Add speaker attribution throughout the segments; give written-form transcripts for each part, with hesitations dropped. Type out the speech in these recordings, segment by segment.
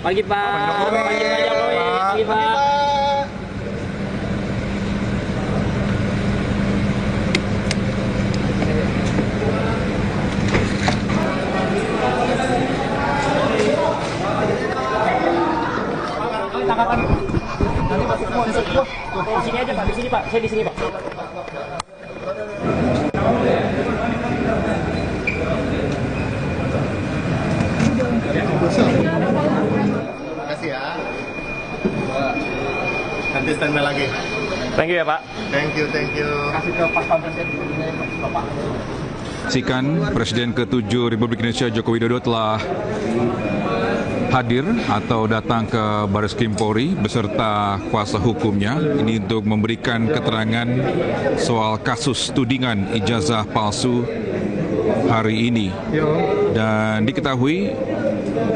Speaker 1: Pagi Pak. Pagi Pak Jokowi. Pagi Pak.
Speaker 2: Nanti masuk semua, masuk semua.
Speaker 1: Di sini aja Pak, di sini Pak. Saya di sini Pak.
Speaker 2: Terima kasih ya. Nanti standby lagi.
Speaker 1: Thank you ya Pak.
Speaker 2: Thank you.
Speaker 3: Kasih ke Pak Presiden Bapak.
Speaker 4: Saksikan Presiden ke-7 Republik Indonesia Joko Widodo telah hadir atau datang ke Baris Krim Polri beserta kuasa hukumnya ini untuk memberikan keterangan soal kasus tudingan ijazah palsu hari ini. Dan diketahui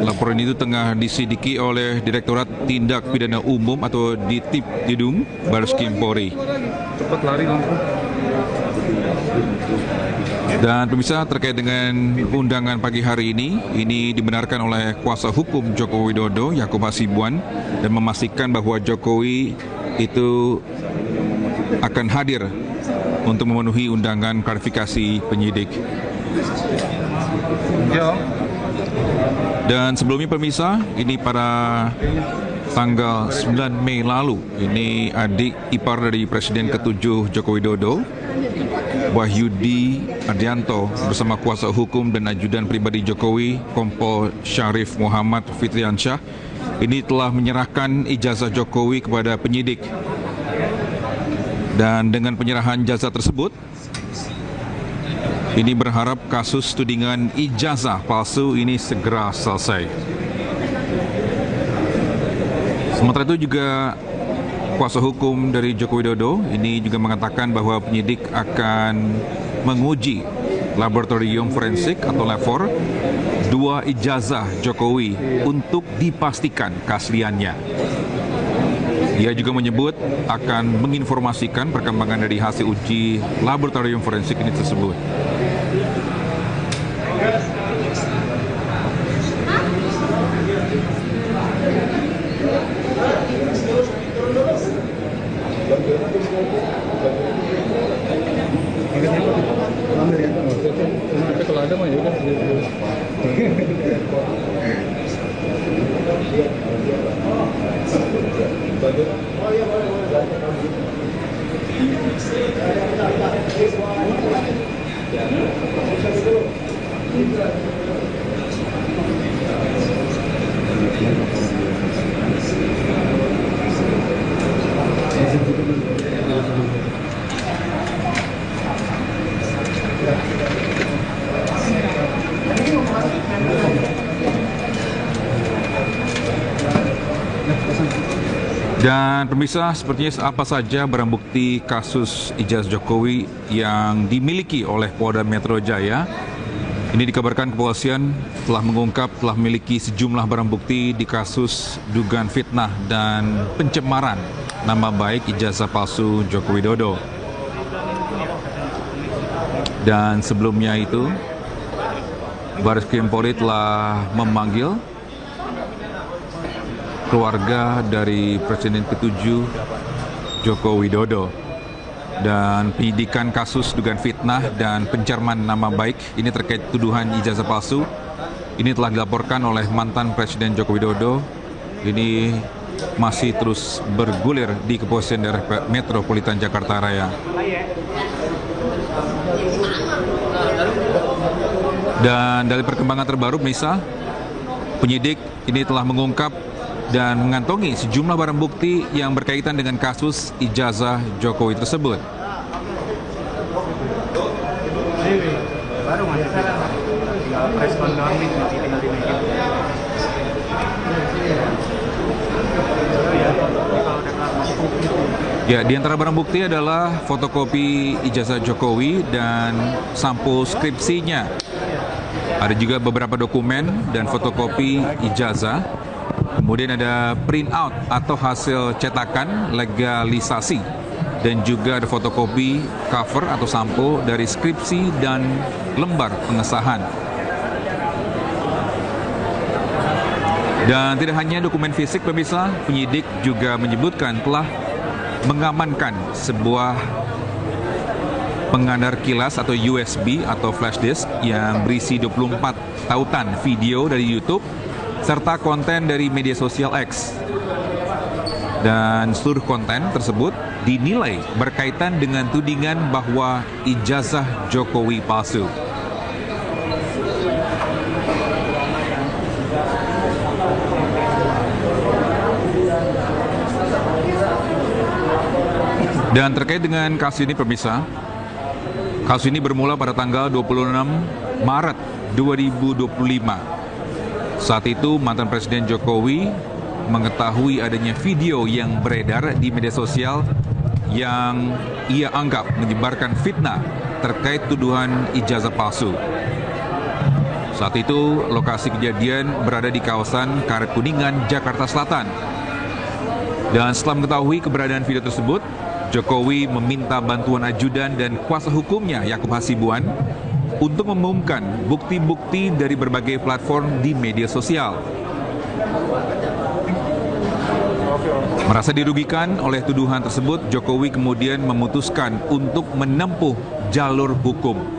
Speaker 4: laporan itu tengah disidiki oleh Direktorat Tindak Pidana Umum atau Ditipidum Baris Krim Polri.
Speaker 3: Cepat lari langsung.
Speaker 4: Dan pemirsa, terkait dengan undangan pagi hari ini dibenarkan oleh kuasa hukum Joko Widodo, Yakub Hasibuan, dan memastikan bahwa Jokowi itu akan hadir untuk memenuhi undangan klarifikasi penyidik. Dan sebelumnya pemirsa, ini pada tanggal 9 Mei lalu, ini adik ipar dari Presiden ke-7 Joko Widodo, Wahyudi Ardianto bersama kuasa hukum dan ajudan pribadi Jokowi, Kompol Syarif Muhammad Fitriansyah, ini telah menyerahkan ijazah Jokowi kepada penyidik. Dan dengan penyerahan ijazah tersebut, ini berharap kasus tudingan ijazah palsu ini segera selesai. Sementara itu juga kuasa hukum dari Joko Widodo ini juga mengatakan bahwa penyidik akan menguji laboratorium forensik atau LAFOR 2 ijazah Jokowi untuk dipastikan keasliannya. Dia juga menyebut akan menginformasikan perkembangan dari hasil uji laboratorium forensik ini tersebut.
Speaker 3: Kalau ada mah ya udah.
Speaker 4: Dan pemirsa, sepertinya apa saja barang bukti kasus ijazah Jokowi yang dimiliki oleh Polda Metro Jaya. Ini dikabarkan kepolisian telah memiliki sejumlah barang bukti di kasus dugaan fitnah dan pencemaran nama baik ijazah palsu Joko Widodo. Dan sebelumnya itu, Baris Krim Polri telah memanggil keluarga dari Presiden ke-7 Joko Widodo. Dan penyidikan kasus dugaan fitnah dan pencemaran nama baik ini terkait tuduhan ijazah palsu ini telah dilaporkan oleh mantan Presiden Joko Widodo. Ini masih terus bergulir di Kepolisian Daerah Metropolitan Jakarta Raya. Dan dari perkembangan terbaru, misal penyidik ini telah mengungkap dan mengantongi sejumlah barang bukti yang berkaitan dengan kasus ijazah Jokowi tersebut. Ya, di antara barang bukti adalah fotokopi ijazah Jokowi dan sampul skripsinya. Ada juga beberapa dokumen dan fotokopi ijazah. Kemudian ada print out atau hasil cetakan legalisasi. Dan juga ada fotokopi cover atau sampul dari skripsi dan lembar pengesahan. Dan tidak hanya dokumen fisik pemirsa, penyidik juga menyebutkan telah mengamankan sebuah pengadar kilas atau USB atau flash disk yang berisi 24 tautan video dari YouTube serta konten dari media sosial X. Dan seluruh konten tersebut dinilai berkaitan dengan tudingan bahwa ijazah Jokowi palsu. Dan terkait dengan kasus ini pemirsa, kasus ini bermula pada tanggal 26 Maret 2025. Saat itu mantan Presiden Jokowi mengetahui adanya video yang beredar di media sosial yang ia anggap menyebarkan fitnah terkait tuduhan ijazah palsu. Saat itu lokasi kejadian berada di kawasan Karet Kuningan, Jakarta Selatan. Dan setelah mengetahui keberadaan video tersebut, Jokowi meminta bantuan ajudan dan kuasa hukumnya Yakub Hasibuan untuk mengumumkan bukti-bukti dari berbagai platform di media sosial. Merasa dirugikan oleh tuduhan tersebut, Jokowi kemudian memutuskan untuk menempuh jalur hukum.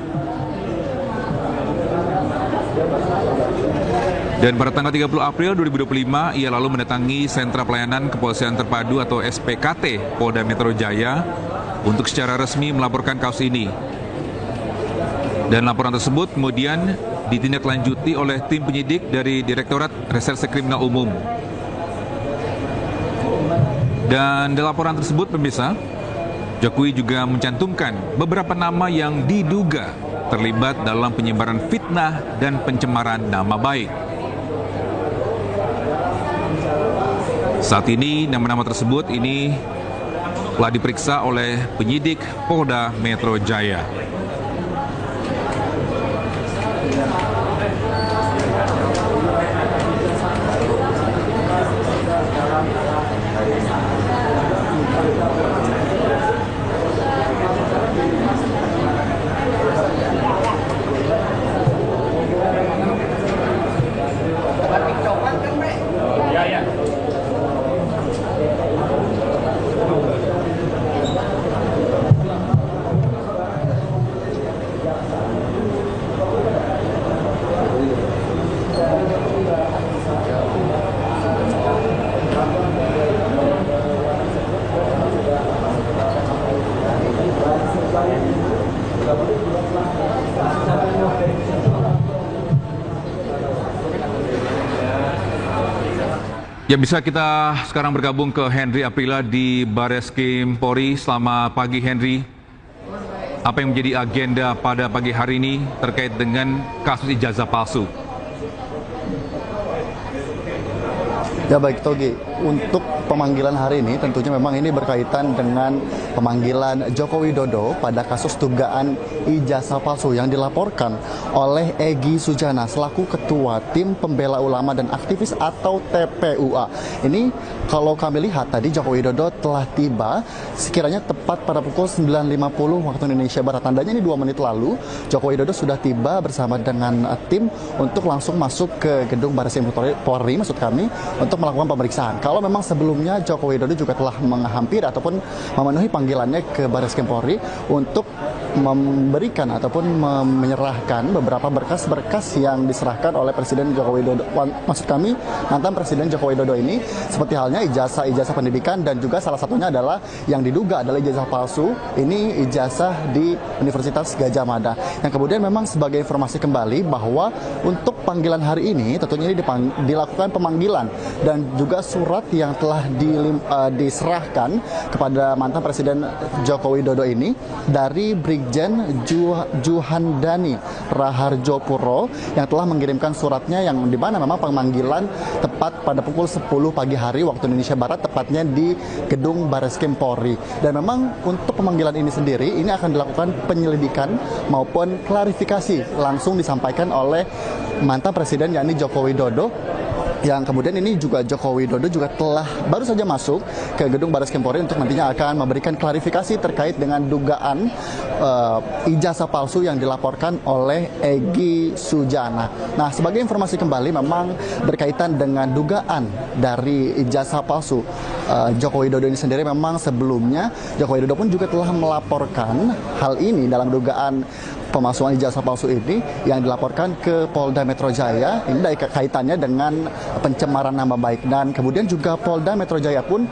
Speaker 4: Dan pada tanggal 30 April 2025, ia lalu mendatangi Sentra Pelayanan Kepolisian Terpadu atau SPKT Polda Metro Jaya untuk secara resmi melaporkan kasus ini. Dan laporan tersebut kemudian ditindaklanjuti oleh tim penyidik dari Direktorat Reserse Kriminal Umum. Dan dalam laporan tersebut, pemirsa, Jokowi juga mencantumkan beberapa nama yang diduga terlibat dalam penyebaran fitnah dan pencemaran nama baik. Saat ini nama-nama tersebut ini telah diperiksa oleh penyidik Polda Metro Jaya. Ya, bisa kita sekarang bergabung ke Henry Aprila di Bareskrim Polri. Selamat pagi Henry. Apa yang menjadi agenda pada pagi hari ini terkait dengan kasus ijazah palsu?
Speaker 5: Ya baik Togi, untuk pemanggilan hari ini tentunya memang ini berkaitan dengan pemanggilan Joko Widodo pada kasus dugaan ijazah palsu yang dilaporkan oleh Egy Sujana selaku Ketua Tim Pembela Ulama dan Aktivis atau TPUA. Ini kalau kami lihat tadi Joko Widodo telah tiba sekiranya tepat pada pukul 9.50 waktu Indonesia Barat. Tandanya ini 2 menit lalu Joko Widodo sudah tiba bersama dengan tim untuk langsung masuk ke gedung Bareskrim Polri maksud kami untuk melakukan pemeriksaan. Kalau memang sebelumnya Joko Widodo juga telah menghampiri ataupun memenuhi panggilannya ke Bareskrim Polri untuk memberikan ataupun menyerahkan beberapa berkas-berkas yang diserahkan oleh Presiden Joko Widodo. Maksud kami mantan Presiden Joko Widodo ini seperti halnya ijazah pendidikan dan juga salah satunya adalah yang diduga adalah ijazah palsu. Ini ijazah di Universitas Gadjah Mada. Yang kemudian memang sebagai informasi kembali bahwa untuk panggilan hari ini tentunya ini dilakukan pemanggilan dan juga surat yang telah diserahkan kepada mantan Presiden Joko Widodo ini dari Brigjen Juhandani Raharjo Puro yang telah mengirimkan suratnya yang di mana memang pemanggilan tepat pada pukul 10 pagi hari waktu Indonesia Barat tepatnya di gedung Bareskrim Polri. Dan memang untuk pemanggilan ini sendiri ini akan dilakukan penyelidikan maupun klarifikasi langsung disampaikan oleh mantan Presiden yakni Joko Widodo Yang kemudian ini juga Joko Widodo juga telah baru saja masuk ke gedung Baris Krim Polri untuk nantinya akan memberikan klarifikasi terkait dengan dugaan ijazah palsu yang dilaporkan oleh Egy Sujana. Nah, sebagai informasi kembali memang berkaitan dengan dugaan dari ijazah palsu Joko Widodo ini sendiri, memang sebelumnya Joko Widodo pun juga telah melaporkan hal ini dalam dugaan pemalsuan ijazah palsu ini yang dilaporkan ke Polda Metro Jaya. Ini dari kaitannya dengan pencemaran nama baik, dan kemudian juga Polda Metro Jaya pun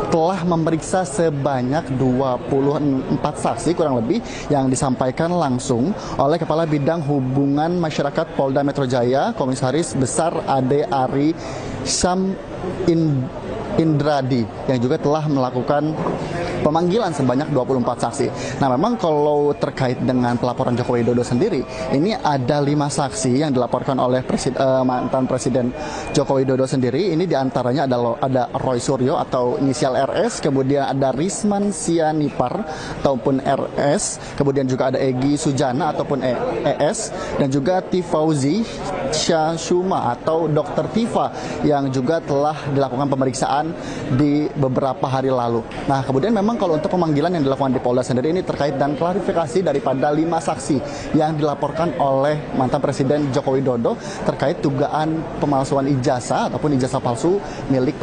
Speaker 5: telah memeriksa sebanyak 24 saksi kurang lebih yang disampaikan langsung oleh Kepala Bidang Hubungan Masyarakat Polda Metro Jaya, Komisaris Besar Ade Ari Syam Indradi, yang juga telah melakukan pemanggilan sebanyak 24 saksi. Nah, memang kalau terkait dengan pelaporan Joko Widodo sendiri, ini ada 5 saksi yang dilaporkan oleh mantan Presiden Joko Widodo sendiri. Ini diantaranya ada Roy Suryo atau inisial RS, kemudian ada Risman Sianipar ataupun RS, kemudian juga ada Egy Sujana ataupun ES, dan juga Tifauzi Syashuma atau Dr. Tifa yang juga telah dilakukan pemeriksaan di beberapa hari lalu. Nah, kemudian memang kalau untuk pemanggilan yang dilakukan di Polda sendiri ini terkait dan klarifikasi daripada 5 saksi yang dilaporkan oleh mantan Presiden Joko Widodo terkait dugaan pemalsuan ijazah ataupun ijazah palsu milik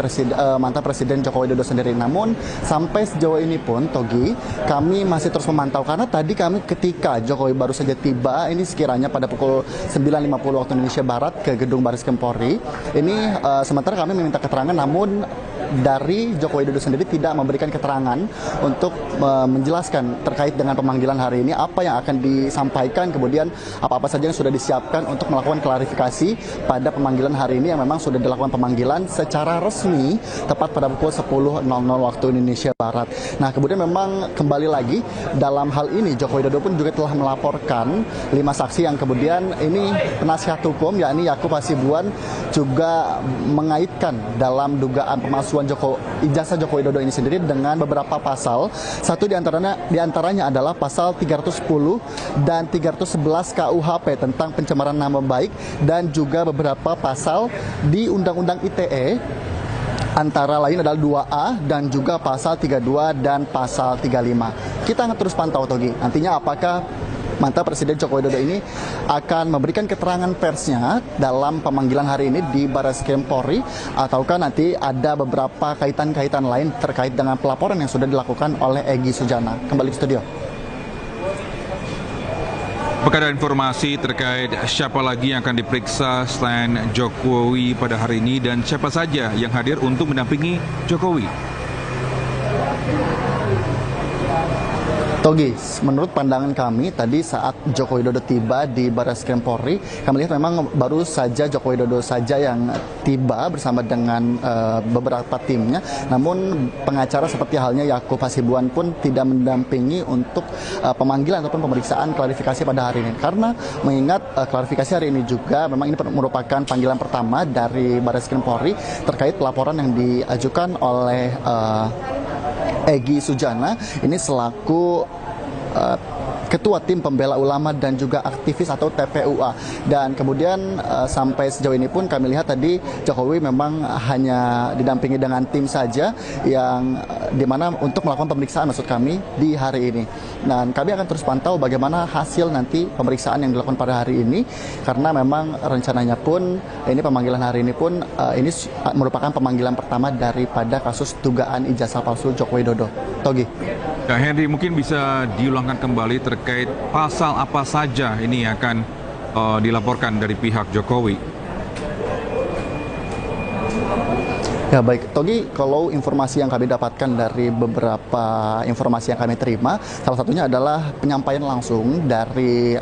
Speaker 5: mantan Presiden Joko Widodo sendiri. Namun sampai sejauh ini pun, Togi, kami masih terus memantau karena tadi kami ketika Jokowi baru saja tiba, ini sekiranya pada pukul 9.50 waktu Indonesia Barat ke gedung Baris Krim Polri. Ini sementara kami meminta keterangan, namun dari Joko Widodo sendiri tidak memberikan keterangan untuk menjelaskan terkait dengan pemanggilan hari ini, apa yang akan disampaikan, kemudian apa-apa saja yang sudah disiapkan untuk melakukan klarifikasi pada pemanggilan hari ini yang memang sudah dilakukan pemanggilan secara resmi tepat pada pukul 10.00 waktu Indonesia Barat. Nah, kemudian memang kembali lagi dalam hal ini Joko Widodo pun juga telah melaporkan 5 saksi yang kemudian ini penasihat hukum yakni Yakub Hasibuan juga mengaitkan dalam dugaan pemalsuan ijazah Joko Widodo ini sendiri dengan beberapa pasal. Satu diantaranya adalah pasal 310 dan 311 KUHP tentang pencemaran nama baik, dan juga beberapa pasal di Undang-Undang ITE, antara lain adalah 2A dan juga pasal 32 dan pasal 35. Kita akan terus pantau, Togi, nantinya apakah mantan Presiden Joko Widodo ini akan memberikan keterangan persnya dalam pemanggilan hari ini di Baris Krim Polri, ataukah nanti ada beberapa kaitan-kaitan lain terkait dengan pelaporan yang sudah dilakukan oleh Egy Sujana. Kembali ke studio.
Speaker 4: Apakah ada informasi terkait siapa lagi yang akan diperiksa selain Jokowi pada hari ini, dan siapa saja yang hadir untuk mendampingi Jokowi?
Speaker 5: Togi, menurut pandangan kami tadi saat Joko Widodo tiba di Baris Krim Polri, kami lihat memang baru saja Joko Widodo saja yang tiba bersama dengan beberapa timnya. Namun pengacara seperti halnya Yakub Hasibuan pun tidak mendampingi untuk pemanggilan ataupun pemeriksaan klarifikasi pada hari ini. Karena mengingat klarifikasi hari ini juga memang ini merupakan panggilan pertama dari Baris Krim Polri terkait pelaporan yang diajukan oleh Egy Sujana ini selaku Ketua Tim Pembela Ulama dan juga aktivis atau TPUA. Dan kemudian sampai sejauh ini pun kami lihat tadi Jokowi memang hanya didampingi dengan tim saja yang dimana untuk melakukan pemeriksaan maksud kami di hari ini. Dan kami akan terus pantau bagaimana hasil nanti pemeriksaan yang dilakukan pada hari ini, karena memang rencananya pun ini pemanggilan hari ini pun ini merupakan pemanggilan pertama daripada kasus dugaan ijazah palsu Joko Widodo. Togi.
Speaker 4: Ya, Henry, mungkin bisa diulangkan kembali terkait pasal apa saja ini akan dilaporkan dari pihak Jokowi?
Speaker 5: Ya baik, Togi, kalau informasi yang kami dapatkan dari beberapa informasi yang kami terima, salah satunya adalah penyampaian langsung dari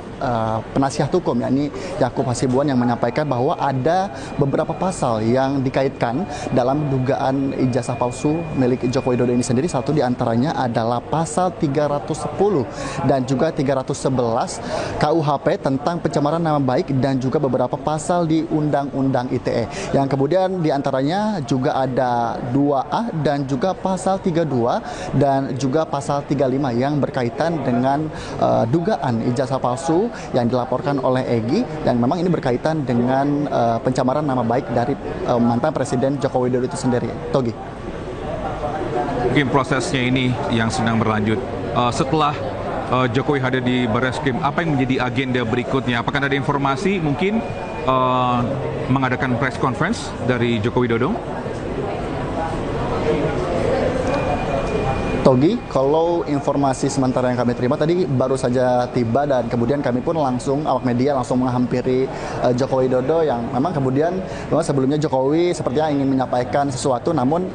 Speaker 5: penasihat hukum, yakni Yakub Hasibuan, yang menyampaikan bahwa ada beberapa pasal yang dikaitkan dalam dugaan ijazah palsu milik Joko Widodo ini sendiri. Satu diantaranya adalah pasal 310 dan juga 311 KUHP tentang pencemaran nama baik, dan juga beberapa pasal di Undang-Undang ITE. Yang kemudian diantaranya juga juga ada 2A dan juga pasal 32 dan juga pasal 35 yang berkaitan dengan dugaan ijazah palsu yang dilaporkan oleh Egy, yang memang ini berkaitan dengan pencemaran nama baik dari mantan Presiden Joko Widodo itu sendiri. Togi.
Speaker 4: Mungkin prosesnya ini yang sedang berlanjut. Setelah Jokowi hadir di Barreskrim, apa yang menjadi agenda berikutnya? Apakah ada informasi mungkin mengadakan press conference dari Joko Widodo?
Speaker 5: Togi, kalau informasi sementara yang kami terima tadi baru saja tiba dan kemudian kami pun langsung, awak media langsung menghampiri Joko Widodo yang memang kemudian sebelumnya Jokowi sepertinya ingin menyampaikan sesuatu, namun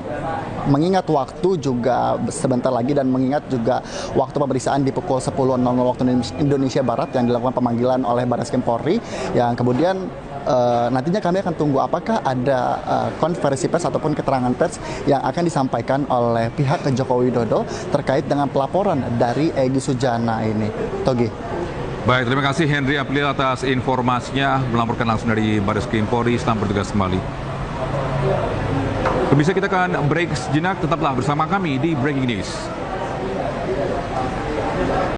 Speaker 5: mengingat waktu juga sebentar lagi dan mengingat juga waktu pemeriksaan di pukul 10.00 waktu Indonesia Barat yang dilakukan pemanggilan oleh Barreskrim Polri, yang kemudian nantinya kami akan tunggu apakah ada konferensi pers ataupun keterangan pers yang akan disampaikan oleh pihak Joko Widodo terkait dengan pelaporan dari Egy Sujana ini. Togi.
Speaker 4: Baik, terima kasih Henry April atas informasinya melaporkan langsung dari Barreskrim Polri. Selamat bertugas kembali. Pemirsa, kita akan break sejenak, tetaplah bersama kami di Breaking News.